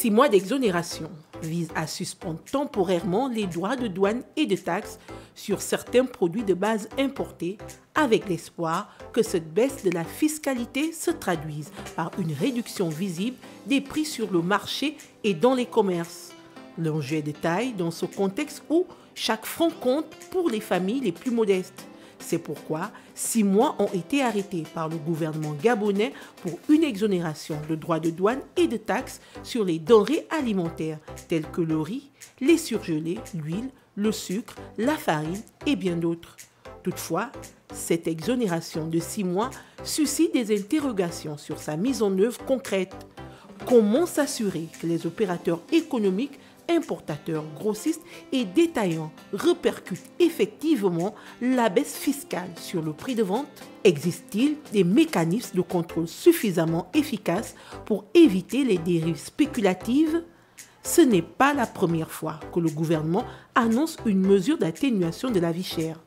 6 mois d'exonération visent à suspendre temporairement les droits de douane et de taxes sur certains produits de base importés, avec l'espoir que cette baisse de la fiscalité se traduise par une réduction visible des prix sur le marché et dans les commerces. L'enjeu est de taille dans ce contexte où chaque franc compte pour les familles les plus modestes. C'est pourquoi 6 mois ont été arrêtés par le gouvernement gabonais pour une exonération de droits de douane et de taxes sur les denrées alimentaires telles que le riz, les surgelés, l'huile, le sucre, la farine et bien d'autres. Toutefois, cette exonération de 6 mois suscite des interrogations sur sa mise en œuvre concrète. Comment s'assurer que les opérateurs économiques, importateurs, grossistes et détaillants répercutent effectivement la baisse fiscale sur le prix de vente? Existe-t-il des mécanismes de contrôle suffisamment efficaces pour éviter les dérives spéculatives? Ce n'est pas la première fois que le gouvernement annonce une mesure d'atténuation de la vie chère.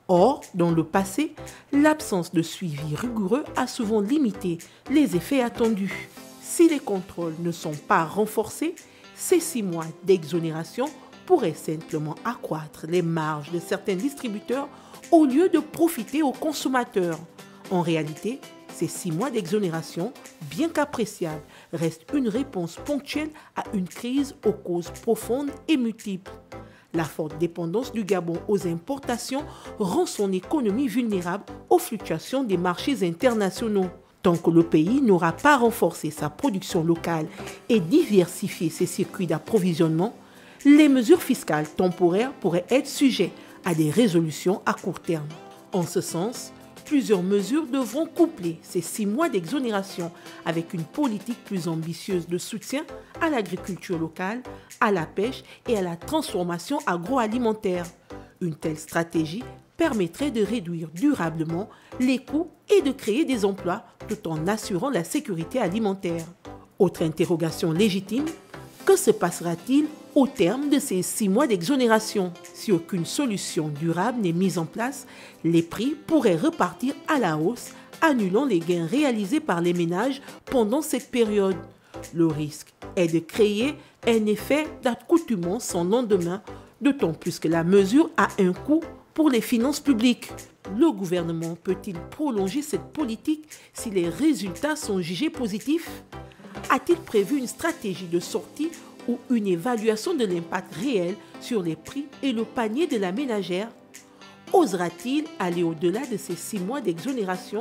Or, dans le passé, l'absence de suivi rigoureux a souvent limité les effets attendus. Si les contrôles ne sont pas renforcés, ces 6 mois d'exonération pourraient simplement accroître les marges de certains distributeurs au lieu de profiter aux consommateurs. En réalité, ces 6 mois d'exonération, bien qu'appréciables, restent une réponse ponctuelle à une crise aux causes profondes et multiples. La forte dépendance du Gabon aux importations rend son économie vulnérable aux fluctuations des marchés internationaux. Tant que le pays n'aura pas renforcé sa production locale et diversifié ses circuits d'approvisionnement, les mesures fiscales temporaires pourraient être sujets à des résolutions à court terme. En ce sens, plusieurs mesures devront coupler ces 6 mois d'exonération avec une politique plus ambitieuse de soutien à l'agriculture locale, à la pêche et à la transformation agroalimentaire. Une telle stratégie permettrait de réduire durablement les coûts et de créer des emplois tout en assurant la sécurité alimentaire. Autre interrogation légitime, que se passera-t-il au terme de ces 6 mois d'exonération? Si aucune solution durable n'est mise en place, les prix pourraient repartir à la hausse, annulant les gains réalisés par les ménages pendant cette période. Le risque est de créer un effet d'accoutumance sans lendemain, d'autant plus que la mesure a un coût pour les finances publiques. Le gouvernement peut-il prolonger cette politique si les résultats sont jugés positifs? A-t-il prévu une stratégie de sortie ou une évaluation de l'impact réel sur les prix et le panier de la ménagère? Osera-t-il aller au-delà de ces 6 mois d'exonération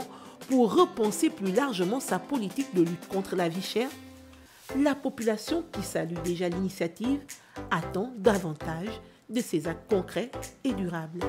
pour repenser plus largement sa politique de lutte contre la vie chère? La population, qui salue déjà l'initiative, attend davantage de ces actes concrets et durables.